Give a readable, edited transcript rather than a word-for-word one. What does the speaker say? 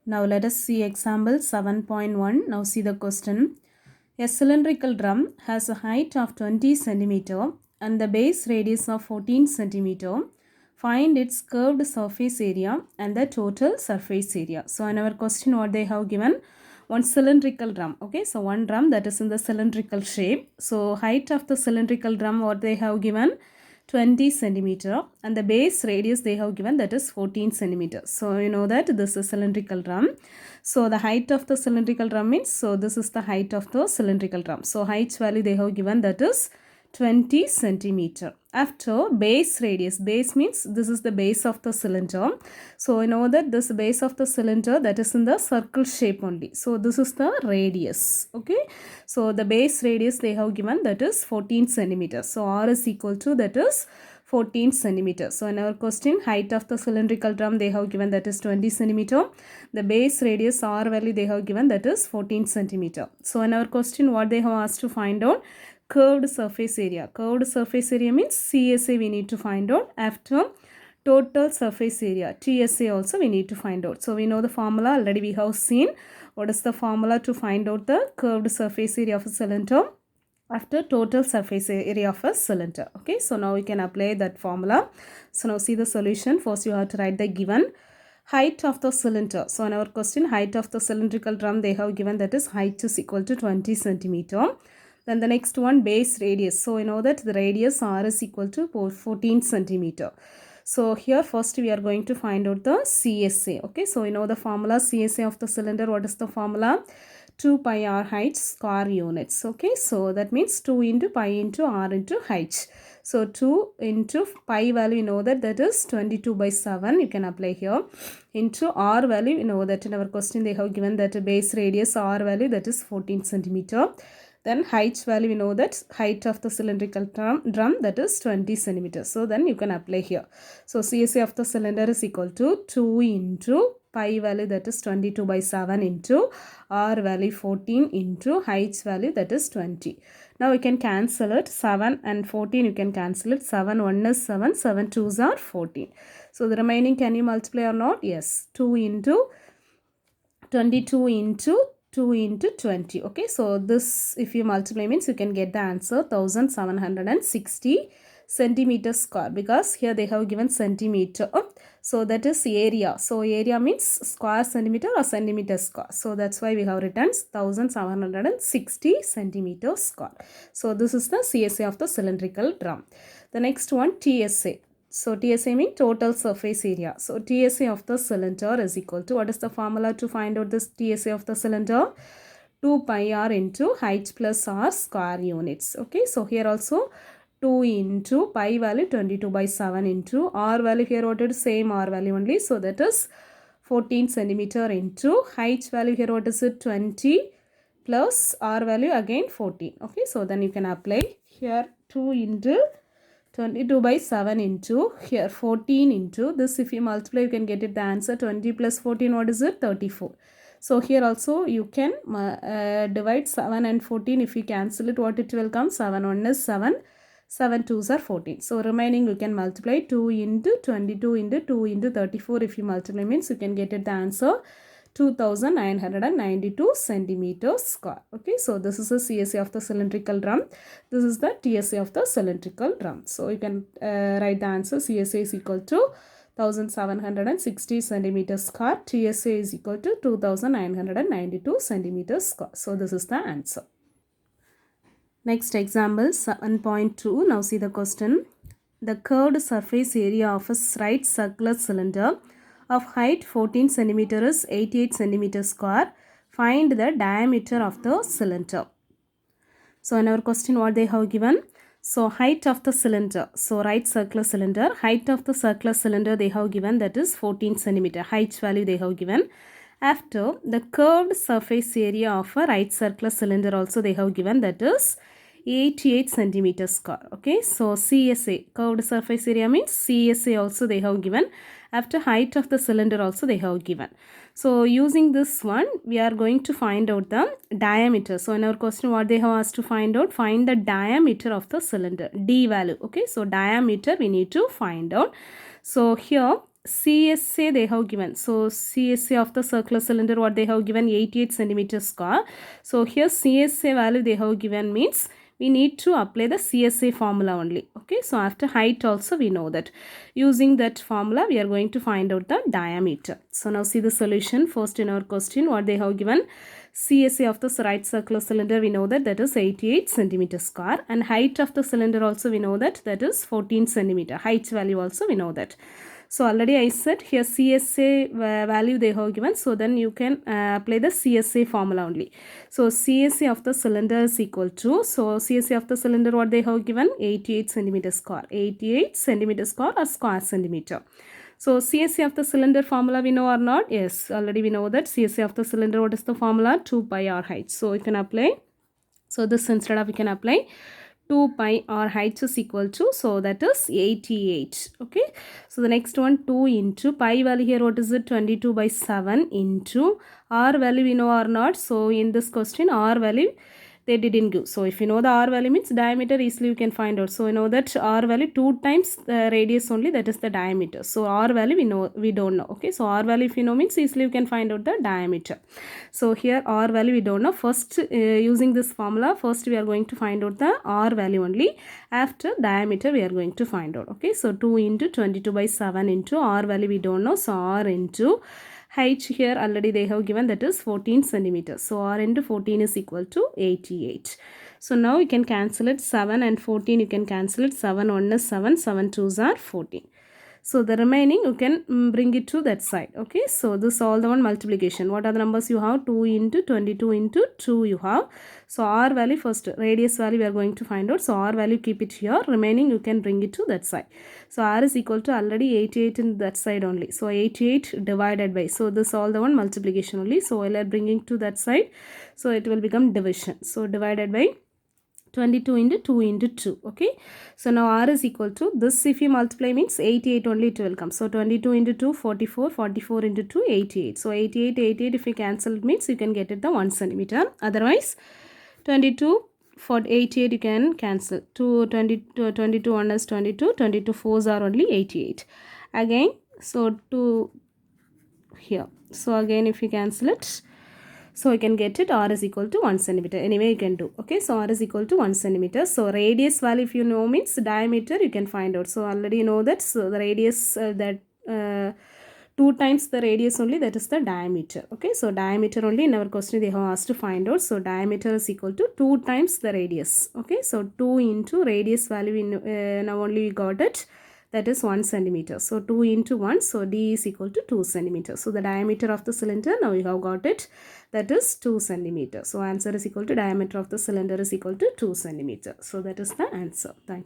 Now let us see example 7.1. Now see the question. A cylindrical drum has a height of 20 centimeter and the base radius of 14 centimeter. Find its curved surface area and the total surface area. So in our question what they have given, one cylindrical drum. Okay, so one drum that is in the cylindrical shape. So height of the cylindrical drum what they have given, 20 centimeter, and the base radius they have given, that is 14 centimeters. So you know that this is cylindrical drum. So the height of the cylindrical drum means, so this is the height of the cylindrical drum. So height value they have given, that is 20 centimeter. After base radius, base means this is the base of the cylinder. So you know that this base of the cylinder, that is in the circle shape only. So this is the radius. Okay, so the base radius they have given, that is 14 centimeters. So R is equal to, that is 14 centimeters. So in our question, height of the cylindrical drum they have given, that is 20 centimeter. The base radius R value they have given, that is 14 centimeter. So in our question what they have asked to find out, curved surface area. Curved surface area means CSA we need to find out. After total surface area, TSA also we need to find out. So we know the formula already, we have seen. What is the formula to find out the curved surface area of a cylinder? After total surface area of a cylinder. Okay, so now we can apply that formula. So now see the solution. First you have to write the given height of the cylinder. So in our question, height of the cylindrical drum they have given, that is height is equal to 20 centimeter. Then the next one, base radius. So you know that the radius R is equal to 14 centimeter. So here first we are going to find out the CSA. Okay, so you know the formula CSA of the cylinder. What is the formula? 2 pi r height square units. Okay, so that means 2 into pi into r into height. So 2 into pi value, you know that is 22 by 7. You can apply here. Into r value, you know that in our question they have given that base radius r value, that is 14 centimeter. Then height value, we know that height of the cylindrical drum, that is 20 centimeters. So then you can apply here. So CSA of the cylinder is equal to 2 into pi value, that is 22 by 7 into r value 14 into height value, that is 20. Now we can cancel it. 7 and 14 you can cancel it. 7 1 is 7, 7 2s are 14. So the remaining, can you multiply or not? Yes. 2 into 22 into 2 into 20. Okay, so this if you multiply means you can get the answer 1760 centimeters square, because here they have given centimeter. So that is area. So area means square centimeter or centimeter square. So that's why we have written 1760 centimeters square. So this is the CSA of the cylindrical drum. The next one, TSA. So TSA means total surface area. So TSA of the cylinder is equal to, what is the formula to find out this TSA of the cylinder? 2 pi r into height plus r square units. Okay, so here also 2 into pi value 22 by 7 into r value, here what is same r value only. So that is 14 centimeter into height value, here what is it, 20 plus r value again 14. Okay, so then you can apply here 2 into 22 by 7 into here 14 into this, if you multiply you can get it the answer. 20 plus 14, what is it, 34. So here also you can divide 7 and 14. If you cancel it, what it will come? 7 1 is 7, 7 2s are 14. So remaining you can multiply 2 into 22 into 2 into 34. If you multiply means you can get it the answer 2992 centimeters square. Okay, so this is the CSA of the cylindrical drum. This is the TSA of the cylindrical drum. So you can write the answer. CSA is equal to 1760 centimeters square. TSA is equal to 2992 centimeters square. So this is the answer. Next example 7.2. Now see the question. The curved surface area of a right circular cylinder of height 14 cm is 88 cm square. Find the diameter of the cylinder. So in our question what they have given? So height of the cylinder, so right circular cylinder, height of the circular cylinder they have given, that is 14 cm. Height value they have given. After the curved surface area of a right circular cylinder also they have given, that is 88 centimeters square. Okay, so CSA, curved surface area means CSA also they have given. After height of the cylinder also they have given. So using this one we are going to find out the diameter. So in our question what they have asked to find out, find the diameter of the cylinder, D value. Okay, so diameter we need to find out. So here CSA they have given. So CSA of the circular cylinder, what they have given, 88 centimeters square. So here CSA value they have given means we need to apply the CSA formula only. Okay, so after height also we know that. Using that formula we are going to find out the diameter. So now see the solution. First in our question, what they have given, CSA of the right circular cylinder we know that is 88 centimeters square, and height of the cylinder also we know that is 14 centimeter. Height value also we know that. So already I said here CSA value they have given, so then you can apply the CSA formula only. So CSA of the cylinder is equal to, so CSA of the cylinder what they have given, 88 centimeter square. 88 centimeter square or square centimeter. So CSA of the cylinder formula we know or not? Yes, already we know that CSA of the cylinder, what is the formula? 2 pi r height. So you can apply. So this instead of we can apply 2 pi r height is equal to, so that is 88. Okay, so the next one, 2 into pi value here, what is it? 22 by 7 into r value we know or not. So in this question r value they didn't give. So if you know the r value means diameter, easily you can find out. So you know that r value 2 times the radius only, that is the diameter. So r value we don't know. Okay, so r value if you know means easily you can find out the diameter. So here r value we don't know. First using this formula, first we are going to find out the r value only. After diameter we are going to find out. Okay, so 2 into 22 by 7 into r value we don't know. So r into height here already they have given, that is 14 centimeters. So r into 14 is equal to 88. So now you can cancel it. 7 and 14 you can cancel it. 7 1 is 7, 7 2s are 14. So the remaining you can bring it to that side. Okay, so this all the one multiplication. What are the numbers you have? 2 into 22 into 2 you have. So r value first, radius value we are going to find out. So r value keep it here. Remaining you can bring it to that side. So r is equal to already 88 in that side only. So 88 divided by. So this all the one multiplication only. So while I bringing to that side, so it will become division. So divided by 22 into 2 into 2. Okay, so now r is equal to this, if you multiply means 88 only it will come. So 22 into 2 44, 44 into 2 88. So 88 88 if you cancel it means you can get it the 1 centimeter. Otherwise 22 for 88 you can cancel. 22 1 is 22, 22 4s are only 88 again. So 2 here. So again if you cancel it, so you can get it r is equal to 1 centimeter. Anyway you can do. Okay, so r is equal to 1 centimeter. So radius value if you know means diameter you can find out. So already you know that. So the radius 2 times the radius only, that is the diameter. Okay, so diameter only in our question they have asked to find out. So diameter is equal to 2 times the radius. Okay, so 2 into radius value in now only we got it, that is 1 centimeter. So 2 into 1, so d is equal to 2 centimeters. So the diameter of the cylinder now you have got it, that is 2 centimeters. So answer is equal to diameter of the cylinder is equal to 2 centimeters. So that is the answer. Thank you.